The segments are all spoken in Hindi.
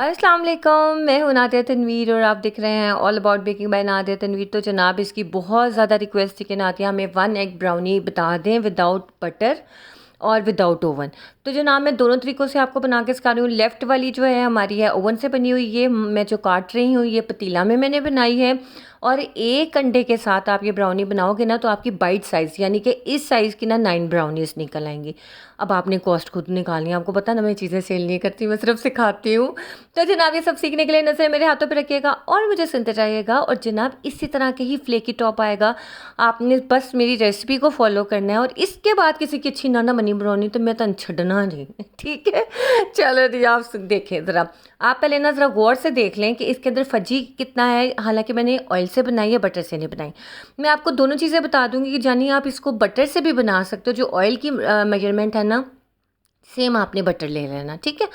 अस्सलाम वालेकुम, मैं हूं नादिया तनवीर और आप देख रहे हैं all about baking by Nadia Tanveer. तो जनाब इसकी बहुत ज़्यादा रिक्वेस्ट थी कि नादिया हमें 1 एग ब्राउनी बता दें विदाउट बटर और विदाउट ओवन। तो जनाब मैं दोनों तरीक़ों से आपको बना के सिखा रही हूँ। लेफ़्ट वाली जो है हमारी है ओवन से बनी हुई, ये मैं जो काट रही हूँ ये पतीला में मैंने बनाई है। और एक अंडे के साथ आप ये ब्राउनी बनाओगे ना तो आपकी बाइट साइज़ यानी कि इस साइज़ की ना 9 ब्राउनीज़ निकल आएंगी। अब आपने कॉस्ट खुद निकालनी है, आपको पता ना मैं चीज़ें सेल नहीं करती, मैं सिर्फ सिखाती हूँ। तो जनाब ये सब सीखने के लिए नज़र मेरे हाथों पे रखिएगा और मुझे सुनते जाइएगा। और जनाब इसी तरह के ही फ्लेकी टॉप आएगा, आपने बस मेरी रेसिपी को फॉलो करना है। और इसके बाद किसी की अच्छी ना बनी ब्राउनी तो मैं तन छड़ना नहीं, ठीक है। चलो जी आप देखें ज़रा, आप पहले ना ज़रा गौर से देख लें कि इसके अंदर फजी कितना है। हालांकि मैंने ऑयल से बनाई है, बटर से नहीं बनाई। मैं आपको दोनों चीज़ें बता दूंगी कि जानिए आप इसको बटर से भी बना सकते हो। जो ऑयल की मेजरमेंट है ना सेम आपने बटर ले लेना, ठीक है।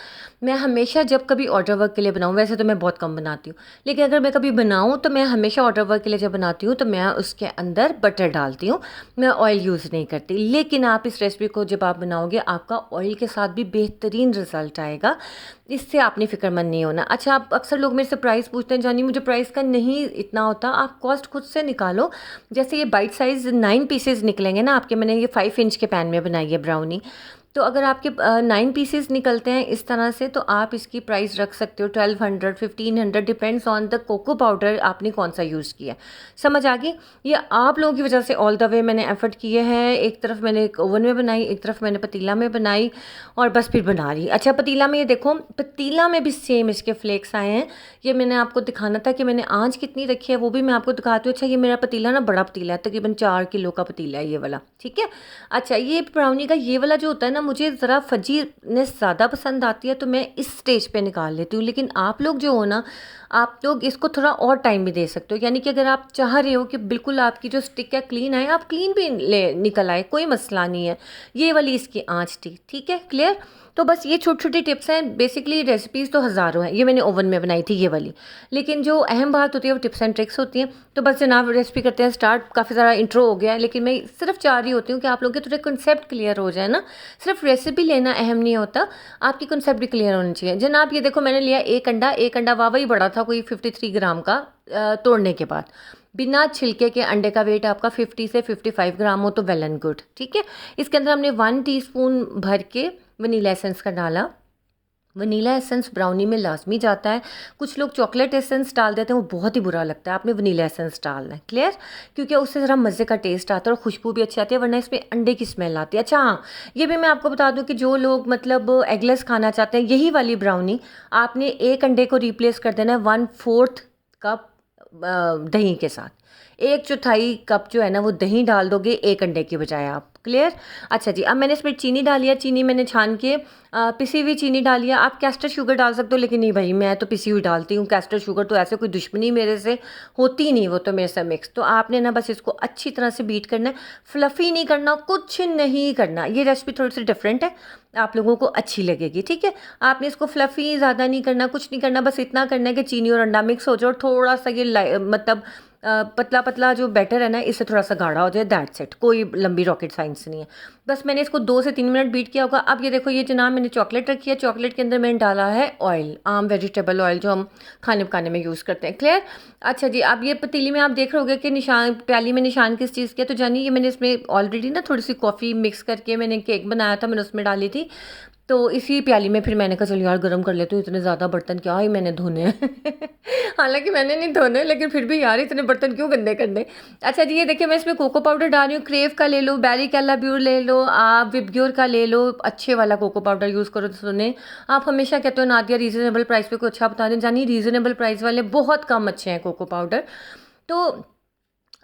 मैं हमेशा जब कभी ऑर्डर वर्क के लिए बनाऊँ, वैसे तो मैं बहुत कम बनाती हूँ, लेकिन अगर मैं कभी बनाऊँ तो मैं हमेशा ऑर्डर वर्क के लिए जब बनाती हूँ तो मैं उसके अंदर बटर डालती हूँ, मैं ऑयल यूज़ नहीं करती। लेकिन आप इस रेसिपी को जब आप बनाओगे आपका ऑयल के साथ भी बेहतरीन रिजल्ट आएगा, इससे आपने फिक्रमंद नहीं होना। अच्छा, आप अक्सर लोग मेरे से प्राइस पूछते हैं, जानी मुझे प्राइस का नहीं इतना होता, आप कॉस्ट खुद से निकालो। जैसे ये बाइट साइज़ 9 पीसेज निकलेंगे ना आपके, मैंने ये 5 इंच के पैन में बनाई है ब्राउनी, तो अगर आपके 9 पीसेस निकलते हैं इस तरह से तो आप इसकी प्राइस रख सकते हो 1200 1500, depends on the cocoa powder आपने कौन सा यूज़ किया। समझ आ गई? ये आप लोगों की वजह से ऑल द वे मैंने एफर्ट किए हैं। एक तरफ मैंने एक ओवन में बनाई, एक तरफ मैंने पतीला में बनाई और बस फिर बना रही। अच्छा, पतीला में ये देखो, पतीला में भी सेम इसके फ्लेक्स आए हैं। ये मैंने आपको दिखाना था कि मैंने आँच कितनी रखी है, वो भी मैं आपको दिखाती हूँ। अच्छा, ये मेरा पतीला ना बड़ा पतीला है, तकरीबन 4 किलो का पतीला है ये वाला, ठीक है। अच्छा, ये ब्राउनी का ये वाला जो होता है ना, मुझे ज़रा फजीनेस ज़्यादा पसंद आती है तो मैं इस स्टेज पे निकाल लेती हूँ। लेकिन आप लोग जो हो ना, आप लोग इसको थोड़ा और टाइम भी दे सकते हो। यानी कि अगर आप चाह रहे हो कि बिल्कुल आपकी जो स्टिक है क्लीन आए, आप क्लीन भी ले निकल आए, कोई मसला नहीं है। ये वाली इसकी आँच थी, ठीक है, क्लियर। तो बस ये छोटी छोटी टिप्स हैं। बेसिकली रेसिपीज़ तो हज़ारों हैं, ये मैंने ओवन में बनाई थी ये वाली, लेकिन जो अहम बात होती है वो टिप्स एंड ट्रिक्स होती हैं। तो बस जनाब रेसिपी करते हैं स्टार्ट। काफ़ी ज़्यादा इंट्रो हो गया है, लेकिन मैं सिर्फ चाह रही होती हूँ कि आप लोगों के थोड़े कंसेप्ट क्लियर हो जाए ना। सिर्फ रेसिपी लेना अहम नहीं होता, आपकी कंसेप्ट भी क्लियर होना चाहिए। जनाब ये देखो, मैंने लिया एक अंडा। एक अंडा वाह वही बड़ा था, कोई 53 ग्राम का। तोड़ने के बाद बिना छिलके के अंडे का वेट आपका 50 से 55 ग्राम हो तो वेल एंड गुड, ठीक है। इसके अंदर हमने 1 टीस्पून भर के वनीला एसेंस का डाला। वनीला एसेंस ब्राउनी में लाजमी जाता है। कुछ लोग चॉकलेट एसेंस डाल देते हैं, वो बहुत ही बुरा लगता है। आपने वनीला एसेंस डालना है, क्लियर, क्योंकि उससे ज़रा मज़े का टेस्ट आता है और खुशबू भी अच्छी आती है, वरना इसमें अंडे की स्मेल आती है। अच्छा हाँ, ये भी मैं आपको बता दूं कि जो लोग मतलब एगलेस खाना चाहते हैं, यही वाली ब्राउनी आपने एक अंडे को रिप्लेस कर देना है 1/4 कप दही के साथ। 1/4 कप जो है ना वो दही डाल दोगे एक अंडे की बजाय आप, क्लियर। अच्छा जी, अब मैंने इसमें चीनी डाली है। चीनी मैंने छान के पिसी हुई चीनी डाली है। आप कैस्टर शुगर डाल सकते हो, लेकिन नहीं भाई, मैं तो पिसी हुई डालती हूँ। कैस्टर शुगर तो ऐसे कोई दुश्मनी मेरे से होती ही नहीं, वो तो मेरे से मिक्स। तो आपने ना बस इसको अच्छी तरह से बीट करना है, फ्लफ़ी नहीं करना, कुछ नहीं करना। ये रेसिपी थोड़ी सी डिफरेंट है, आप लोगों को अच्छी लगेगी, ठीक है। आपने इसको फ्लफ़ी ज़्यादा नहीं करना, कुछ नहीं करना, बस इतना करना है कि चीनी और अंडा मिक्स हो जाए और थोड़ा सा ये मतलब पतला पतला जो बैटर है ना, इससे थोड़ा सा गाढ़ा हो जाए, दैट्स इट। कोई लंबी रॉकेट साइंस नहीं है। बस मैंने इसको 2 से 3 मिनट बीट किया होगा। अब ये देखो, ये जनाब मैंने चॉकलेट रखी है। चॉकलेट के अंदर मैंने डाला है ऑयल, आम वेजिटेबल ऑयल जो हम खाने पकाने में यूज़ करते हैं, क्लियर। अच्छा जी, अब ये पतीली में आप देख रहे होगे कि निशान, प्याली में निशान किस चीज़ के, तो जानिए ये मैंने इसमें ऑलरेडी ना थोड़ी सी कॉफ़ी मिक्स करके मैंने केक बनाया था, मैंने उसमें डाली थी। तो इसी प्याली में फिर मैंने कहा चलो यार गर्म कर लेती हूँ, इतने ज़्यादा बर्तन क्या ही मैंने धोने हैं। हालांकि मैंने नहीं धोने, लेकिन फिर भी यार इतने बर्तन क्यों गंदे करने। अच्छा जी, ये देखिए मैं इसमें कोको पाउडर डाल रही हूँ। क्रेव का ले लो, बैरी कैलाब्यूर ले लो, आप विबग्योर का ले लो, अच्छे वाला कोको पाउडर यूज़ करो। तो सुने, आप हमेशा कहते हो नादिया रीज़नेबल प्राइस पे कुछ अच्छा बता दें, जानिए रीज़नेबल प्राइस वाले बहुत कम अच्छे हैं कोको पाउडर। तो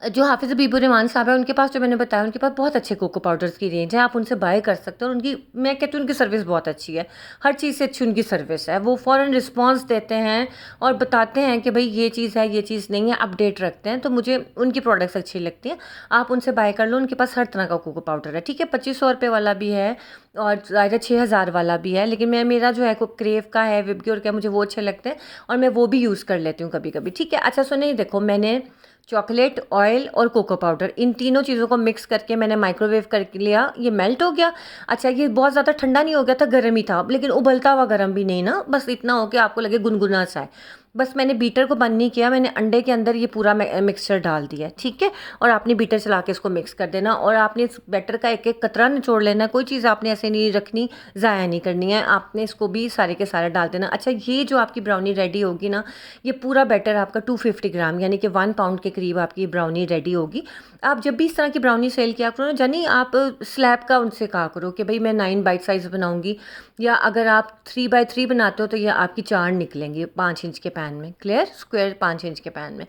जो हाफिज़ बीबू रहमान साहब है, उनके पास जो मैंने बताया, उनके पास बहुत अच्छे कोको पाउडर्स की रेंज है, आप उनसे बाय कर सकते हो। और उनकी, मैं कहती हूँ उनकी सर्विस बहुत अच्छी है, हर चीज़ से अच्छी उनकी सर्विस है। वो फ़ौरन रिस्पांस देते हैं और बताते हैं कि भाई ये चीज़ है, ये चीज़ नहीं है, अपडेट रखते हैं। तो मुझे उनकी प्रोडक्ट्स अच्छी लगती हैं, आप उनसे बाय कर लो। उनके पास हर तरह का कोको पाउडर है, ठीक है। 2500 रुपये वाला भी है और ज़्यादा 6000 वाला भी है, लेकिन मैं, मेरा जो है क्रेव का है, विबग्योर का, मुझे वो अच्छे लगते हैं और मैं वो भी यूज़ कर लेती हूँ कभी कभी, ठीक है। अच्छा सुनिए, देखो मैंने चॉकलेट, ऑयल और कोको पाउडर, इन तीनों चीज़ों को मिक्स करके मैंने माइक्रोवेव कर लिया। ये मेल्ट हो गया। अच्छा, ये बहुत ज़्यादा ठंडा नहीं हो गया था, गर्म ही था, लेकिन उबलता हुआ गर्म भी नहीं ना, बस इतना हो कि आपको लगे गुनगुना सा है। बस मैंने बीटर को बंद नहीं किया, मैंने अंडे के अंदर ये पूरा मिक्सचर डाल दिया, ठीक है। और आपने बीटर चला के इसको मिक्स कर देना, और आपने इस बैटर का एक एक कतरा निचोड़ लेना। कोई चीज़ आपने ऐसे नहीं रखनी, ज़ाया नहीं करनी है, आपने इसको भी सारे के सारे डाल देना। अच्छा, ये जो आपकी ब्राउनी रेडी होगी ना, ये पूरा बैटर आपका 250 ग्राम यानी कि 1 पाउंड के करीब आपकी ब्राउनी रेडी होगी। आप जब भी इस तरह की ब्राउनी सेल किया करो ना, जानी आप स्लैब का उनसे कहा करो कि भाई मैं 9 बाइट साइज़ बनाऊंगी, या अगर आप 3x3 बनाते हो तो ये आपकी 4 निकलेंगी 5 इंच के पैन में। क्लियर? स्क्वायर 5 इंच के पैन में।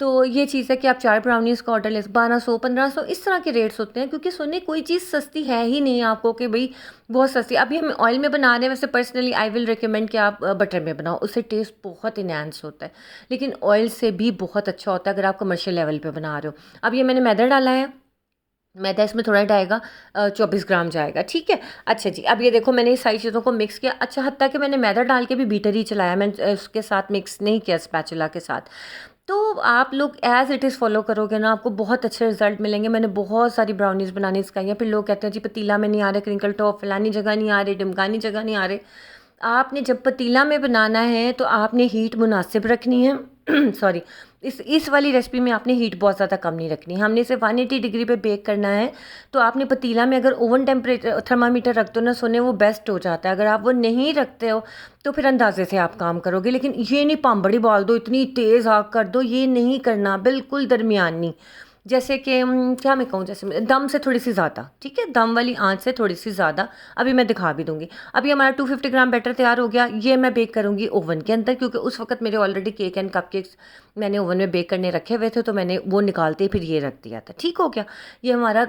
तो ये चीज़ है कि आप 4 ब्राउनीज़ का ऑर्डर ले, 1200 1500 इस तरह के रेट्स होते हैं, क्योंकि सुनिए कोई चीज़ सस्ती है ही नहीं आपको कि भाई बहुत सस्ती। अभी हम ऑयल में बना रहे हैं, वैसे पर्सनली आई विल रिकमेंड कि आप बटर में बनाओ, उससे टेस्ट बहुत इनहेंस होता है, लेकिन ऑयल से भी बहुत अच्छा होता है अगर आप कमर्शियल लेवल पे बना रहे हो। अब ये मैंने मैदा डाला है, मैदा इसमें थोड़ा जाएगा, 24 ग्राम जाएगा, ठीक है। अच्छा जी, अब ये देखो मैंने इस सारी चीज़ों को मिक्स किया। अच्छा, हत्ता कि मैंने मैदा डाल के भी बीटर ही चलाया, मैंने उसके साथ मिक्स नहीं किया स्पैचुला के साथ। तो आप लोग एज़ इट इज़ फॉलो करोगे ना, आपको बहुत अच्छे रिजल्ट मिलेंगे। मैंने बहुत सारी ब्राउनीज़ बनानी सिखाई हैं। फिर लोग कहते हैं जी पतीला में नहीं आ रहे, क्रिंकल टॉप फलानी जगह नहीं आ रहे, ढमकानी जगह नहीं आ रहे। आपने जब पतीला में बनाना है तो आपने हीट मुनासिब रखनी है। सॉरी, इस वाली रेसिपी में आपने हीट बहुत ज़्यादा कम नहीं रखनी। हमने इसे 180 डिग्री पे बेक करना है। तो आपने पतीला में अगर ओवन टेम्परेचर थर्मामीटर रख दो ना सोने, वो बेस्ट हो जाता है। अगर आप वो नहीं रखते हो तो फिर अंदाजे से आप काम करोगे, लेकिन ये नहीं पांबड़ी बाल दो, इतनी तेज़ आग कर दो, ये नहीं करना, बिल्कुल दरमियानी। जैसे कि क्या मैं कहूँ, जैसे दम से थोड़ी सी ज़्यादा, ठीक है, दम वाली आंच से थोड़ी सी ज़्यादा। अभी मैं दिखा भी दूंगी। अभी हमारा 250 ग्राम बैटर तैयार हो गया। ये मैं बेक करूँगी ओवन के अंदर, क्योंकि उस वक्त मेरे ऑलरेडी केक एंड कपकेक्स मैंने ओवन में बेक करने रखे हुए थे, तो मैंने वो निकालते ही फिर ये रख दिया था। ठीक हो गया। ये हमारा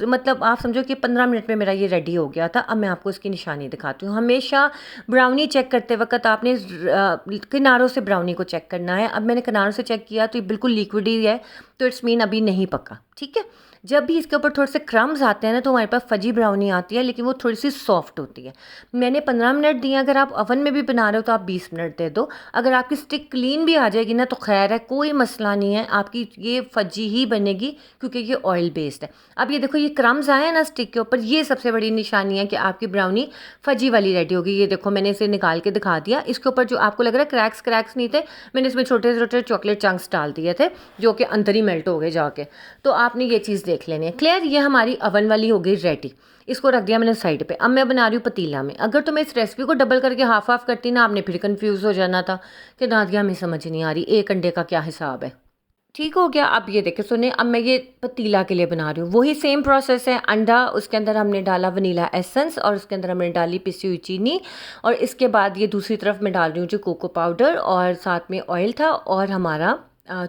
मतलब आप समझो कि 15 मिनट में मेरा ये रेडी हो गया था। अब मैं आपको इसकी निशानी दिखाती हूँ। हमेशा ब्राउनी चेक करते वक्त आपने किनारों से ब्राउनी को चेक करना है। अब मैंने किनारों से चेक किया तो ये बिल्कुल लिक्विड ही है, तो इट्स मीन अभी नहीं पका, ठीक है। जब भी इसके ऊपर थोड़े से क्रम्स आते हैं ना, तो हमारे पास फजी ब्राउनी आती है, लेकिन वो थोड़ी सी सॉफ्ट होती है। मैंने 15 मिनट दिए। अगर आप ओवन में भी बना रहे हो तो आप 20 मिनट दे दो। अगर आपकी स्टिक क्लीन भी आ जाएगी ना तो खैर है, कोई मसला नहीं है, आपकी ये फजी ही बनेगी, क्योंकि ये ऑयल बेस्ड है। अब ये देखो, ये क्रम्स आए हैं ना स्टिक के ऊपर, ये सबसे बड़ी निशानी है कि आपकी ब्राउनी फजी वाली रेडी होगी। ये देखो मैंने इसे निकाल के दिखा दिया। इसके ऊपर जो आपको लग रहा है क्रैक्स नहीं थे, मैंने इसमें छोटे छोटे चॉकलेट चंक्स डाल दिए थे, जो कि अंदर ही मेल्ट हो गए जाके। तो आपने ये चीज़ देख लेनी है। क्लियर? ये हमारी अवन वाली हो गई रेडी। इसको रख दिया मैंने साइड पे। अब मैं बना रही हूँ पतीला में। अगर तो मैं इस रेसिपी को डबल करके हाफ हाफ करती ना, आपने फिर कंफ्यूज हो जाना था कि नादिया हमें समझ नहीं आ रही एक अंडे का क्या हिसाब है। ठीक हो गया। अब ये देखिए सुने, अब मैं ये पतीला के लिए बना रही हूँ। वही सेम प्रोसेस है। अंडा, उसके अंदर हमने डाला वनीला एसेंस, और उसके अंदर हमने डाली पिसी हुई चीनी, और इसके बाद ये दूसरी तरफ मैं डाल रही हूँ जो कोको पाउडर, और साथ में ऑयल था, और हमारा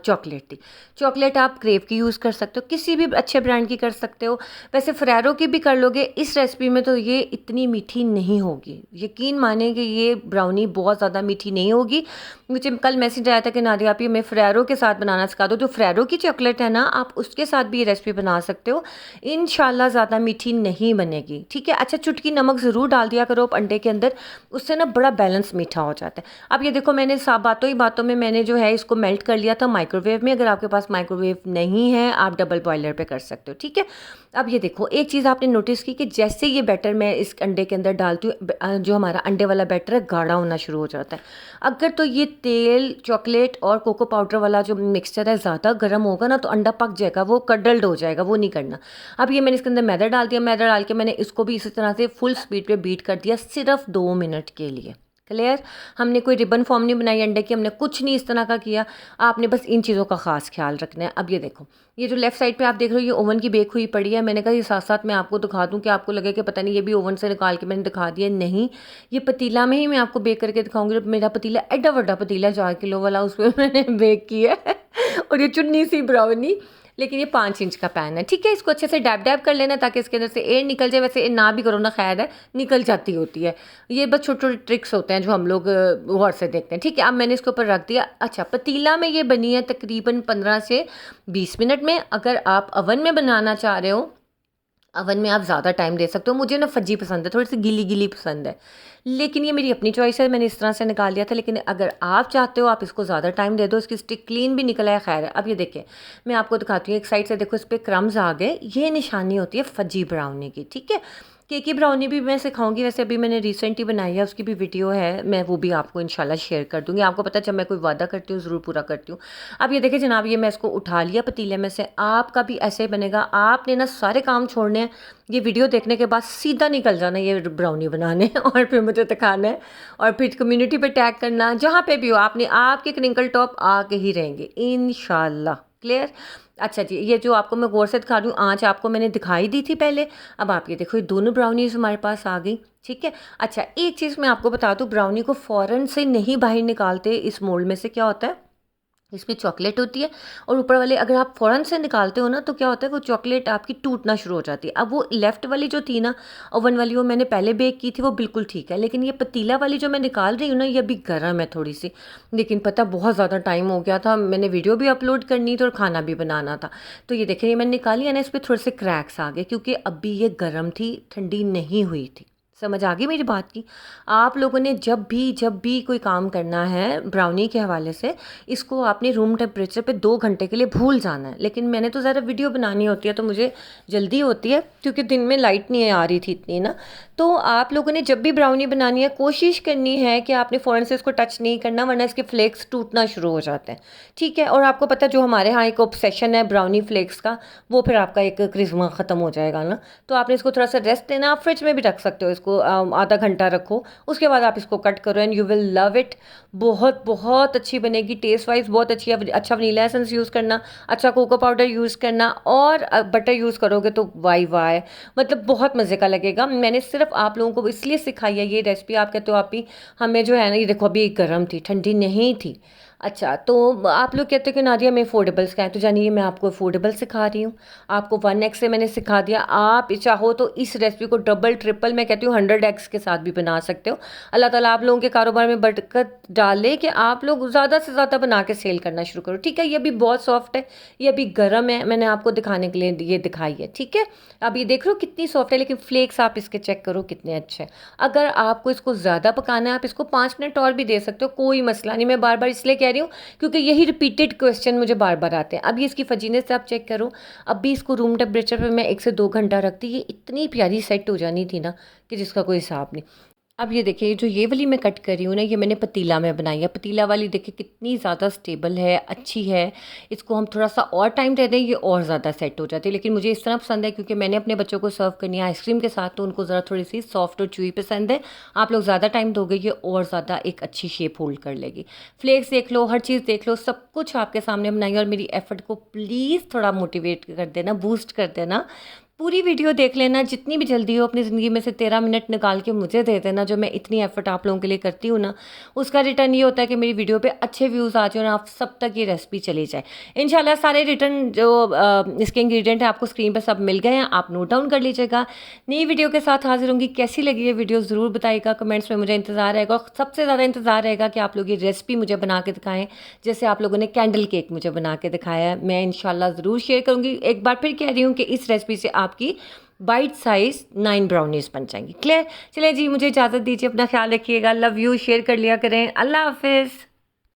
चॉकलेट थी। चॉकलेट आप क्रेव की यूज़ कर सकते हो, किसी भी अच्छे ब्रांड की कर सकते हो। वैसे फरेरो की भी कर लोगे। इस रेसिपी में तो ये इतनी मीठी नहीं होगी, यकीन माने कि ये ब्राउनी बहुत ज़्यादा मीठी नहीं होगी। मुझे कल मैसेज आया था कि नादिया आप ये मैं फरेरो के साथ बनाना सिखा दो। जो फरेरो की चॉकलेट है ना, आप उसके साथ भी ये रेसिपी बना सकते हो। इंशाल्लाह ज़्यादा मीठी नहीं बनेगी, ठीक है। अच्छा, चुटकी नमक ज़रूर डाल दिया करो अंडे के अंदर, उससे ना बड़ा बैलेंस मीठा हो जाता है। अब ये देखो, मैंने बातों ही बातों में मैंने जो है इसको मेल्ट कर लिया था माइक्रोवेव में। अगर आपके पास माइक्रोवेव नहीं है, आप डबल बॉयलर पे कर सकते हो, ठीक है। अब ये देखो, एक चीज़ आपने नोटिस की कि जैसे ये बैटर मैं इस अंडे के अंदर डालती हूँ, जो हमारा अंडे वाला बैटर है गाढ़ा होना शुरू हो जाता है। अगर तो ये तेल, चॉकलेट और कोको पाउडर वाला जो मिक्सचर है ज़्यादा गर्म होगा ना, तो अंडा पक जाएगा, वो कडल्ड हो जाएगा, वो नहीं करना। अब ये मैंने इसके अंदर मैदा डाल दिया। मैदा डाल के मैंने इसको भी इसी तरह से फुल स्पीड पे बीट कर दिया, सिर्फ 2 मिनट के लिए। क्लियर? हमने कोई रिबन फॉर्म नहीं बनाई अंडे की, हमने कुछ नहीं इस तरह का किया। आपने बस इन चीज़ों का खास ख्याल रखना है। अब ये देखो, ये जो लेफ्ट साइड पे आप देख रहे हो, ये ओवन की बेक हुई पड़ी है। मैंने कहा ये साथ साथ मैं आपको दिखा दूं कि आपको लगे कि पता नहीं ये भी ओवन से निकाल के मैंने दिखा दिया। नहीं, ये पतीला में ही मैं आपको बेक करके दिखाऊंगी। मेरा पतीला एडा बड़ा पतीला 4 किलो वाला, उसमें मैंने बेक किया है। और ये चुन्नी सी ब्राउनी, लेकिन ये 5 इंच का पैन है, ठीक है। इसको अच्छे से डैब डैब कर लेना ताकि इसके अंदर से एयर निकल जाए। वैसे ना भी करो ना, खैर है, निकल जाती होती है। ये बस छोटे छोटे ट्रिक्स होते हैं जो हम लोग गौर से देखते हैं, ठीक है। अब मैंने इसके ऊपर रख दिया। अच्छा, पतीला में ये बनी है तकरीबन 15 से 20 मिनट में। अगर आप अवन में बनाना चाह रहे हो अवन में आप ज़्यादा टाइम दे सकते हो। मुझे ना फज्जी पसंद है, थोड़ी सी गीली गीली पसंद है, लेकिन ये मेरी अपनी चॉइस है, मैंने इस तरह से निकाल लिया था। लेकिन अगर आप चाहते हो आप इसको ज़्यादा टाइम दे दो, इसकी स्टिक क्लीन भी निकला है। खैर है। अब ये देखिए मैं आपको दिखाती हूँ, एक साइड से देखो इस पर क्रम्स आ गए, ये निशानी होती है फज्जी ब्राउनी की, ठीक है। केकी ब्राउनी भी मैं सिखाऊंगी, वैसे अभी मैंने रिसेंटली बनाई है, उसकी भी वीडियो है, मैं वो भी आपको इंशाल्लाह शेयर कर दूंगी। आपको पता है जब मैं कोई वादा करती हूँ ज़रूर पूरा करती हूँ। अब ये देखिए जनाब, ये मैं इसको उठा लिया पतीले में से। आपका भी ऐसे बनेगा, आपने ना सारे काम छोड़ने हैं, ये वीडियो देखने के बाद सीधा निकल जाना ये ब्राउनी बनाने और फिर मुझे दिखाना है, और फिर कम्युनिटी पे टैग करना, जहाँ पे भी हो आपने, आपके क्रिंकल टॉप आके ही रहेंगे इंशाल्लाह। क्लियर। अच्छा जी, ये जो आपको मैं गौर से दिखा रही हूँ, आँच आपको मैंने दिखाई दी थी पहले। अब आप ये देखो ये दोनों ब्राउनीज हमारे पास आ गई, ठीक है। अच्छा एक चीज़ मैं आपको बता दूँ, ब्राउनी को फ़ौरन से नहीं बाहर निकालते इस मोल्ड में से। क्या होता है, इसमें चॉकलेट होती है, और ऊपर वाले अगर आप फ़ौरन से निकालते हो ना तो क्या होता है, वो चॉकलेट आपकी टूटना शुरू हो जाती है। अब वो लेफ़्ट वाली जो थी ना ओवन वाली, वो मैंने पहले बेक की थी, वो बिल्कुल ठीक है। लेकिन ये पतीला वाली जो मैं निकाल रही हूँ ना, ये अभी गर्म है थोड़ी सी। लेकिन पता बहुत ज़्यादा टाइम हो गया था, मैंने वीडियो भी अपलोड करनी थी और खाना भी बनाना था। तो ये देखिए ये मैंने निकाली है ना, इस पर थोड़े से क्रैक्स आ गए, क्योंकि अभी ये गर्म थी, ठंडी नहीं हुई थी। समझ आ गई मेरी बात की। आप लोगों ने जब भी कोई काम करना है ब्राउनी के हवाले से, इसको आपने रूम टेम्परेचर पे 2 घंटे के लिए भूल जाना है। लेकिन मैंने तो ज़रा वीडियो बनानी होती है तो मुझे जल्दी होती है, क्योंकि दिन में लाइट नहीं आ रही थी इतनी ना। तो आप लोगों ने जब भी ब्राउनी बनानी है कोशिश करनी है कि आपने फ़ौरन से इसको टच नहीं करना, वरना इसके फ्लेक्स टूटना शुरू हो जाते हैं, ठीक है। और आपको पता है जो हमारे यहाँ एक ऑब्सेशन है ब्राउनी फ्लेक्स का, वो फिर आपका एक क्रिस्मा ख़त्म हो जाएगा ना। तो आपने इसको थोड़ा सा रेस्ट देना। आप फ्रिज में भी रख सकते हो इसको, आधा घंटा रखो, उसके बाद आप इसको कट करो and you will love it. बहुत बहुत अच्छी बनेगी, टेस्ट वाइज बहुत अच्छी है। अच्छा वनीला एसेंस यूज़ करना, अच्छा कोको पाउडर यूज़ करना, और बटर यूज़ करोगे तो वाई वाई, मतलब बहुत मज़े का लगेगा। मैंने सिर्फ आप लोगों को इसलिए सिखाई है ये रेसिपी। आप कहते हो आप ही हमें जो है ना, ये देखो अभी गर्म थी, ठंडी नहीं थी। अच्छा तो आप लोग कहते हो कि नादिया मैं अफोर्डेबल्स का है, तो जानिए मैं आपको अफोर्डेबल सिखा रही हूँ। आपको 1x से मैंने सिखा दिया, आप चाहो तो इस रेसिपी को डबल ट्रिपल, मैं कहती हूँ 100x के साथ भी बना सकते हो। अल्लाह ताला आप लोगों के कारोबार में बरकत डाले कि आप लोग ज़्यादा से ज़्यादा बना के सेल करना शुरू करो, ठीक है। ये भी बहुत सॉफ्ट है, ये अभी गर्म है, मैंने आपको दिखाने के लिए ये दिखाई है, ठीक है। अब ये देख लो कितनी सॉफ्ट है, लेकिन फ्लेक्स आप इसके चेक करो कितने अच्छे हैं। अगर आपको इसको ज़्यादा पकाना है आप इसको 5 मिनट और भी दे सकते हो, कोई मसला नहीं। मैं बार बार इसलिए कह रही हूँ क्योंकि यही रिपीटेड क्वेश्चन मुझे बार बार आते हैं। अब ये इसकी फजीनेस से आप चेक करो, अब भी इसको रूम टेम्परेचर पे मैं 1 से 2 घंटा रखती, ये इतनी प्यारी सेट हो जानी थी ना कि जिसका कोई हिसाब नहीं। अब ये देखिए जो ये वाली मैं कट कर रही हूँ ना, ये मैंने पतीला में बनाई है। पतीला वाली देखिए कितनी ज़्यादा स्टेबल है, अच्छी है। इसको हम थोड़ा सा और टाइम दे दें, ये और ज़्यादा सेट हो जाती है। लेकिन मुझे इस तरह पसंद है क्योंकि मैंने अपने बच्चों को सर्व करनी है आइसक्रीम के साथ, तो उनको ज़रा थोड़ी सी सॉफ्ट और चुई पसंद है। आप लोग ज़्यादा टाइम दोगे ये और ज़्यादा एक अच्छी शेप होल्ड कर लेगी। फ्लेक्स देख लो, हर चीज़ देख लो, सब कुछ आपके सामने बनाई। और मेरी एफर्ट को प्लीज़ थोड़ा मोटिवेट कर देना, बूस्ट कर देना। पूरी वीडियो देख लेना, जितनी भी जल्दी हो अपनी ज़िंदगी में से 13 मिनट निकाल के मुझे दे देना। जो मैं इतनी एफर्ट आप लोगों के लिए करती हूँ ना, उसका रिटर्न ये होता है कि मेरी वीडियो पे अच्छे व्यूज़ आ जाए और आप सब तक ये रेसिपी चली जाए इंशाल्लाह। सारे रिटर्न जो इसके इंग्रेडिएंट है आपको स्क्रीन पर सब मिल गए हैं, आप नोट डाउन कर लीजिएगा। नई वीडियो के साथ हाजिर होंगी। कैसी लगी ये वीडियो ज़रूर बताइएगा कमेंट्स में, मुझे इंतज़ार रहेगा। और सबसे ज़्यादा इंतज़ार रहेगा कि आप लोग ये रेसिपी मुझे बना के दिखाएँ, जैसे आप लोगों ने कैंडल केक मुझे बना के दिखाया है। मैं इंशाल्लाह ज़रूर शेयर करूँगी। एक बार फिर कह रही हूँ कि इस रेसिपी से आपकी बाइट साइज 9 ब्राउनीज बन जाएंगी। क्लियर। चलिए जी, मुझे इजाज़त दीजिए, अपना ख्याल रखिएगा। Love you. शेयर कर लिया करें। अल्लाह हाफिज़।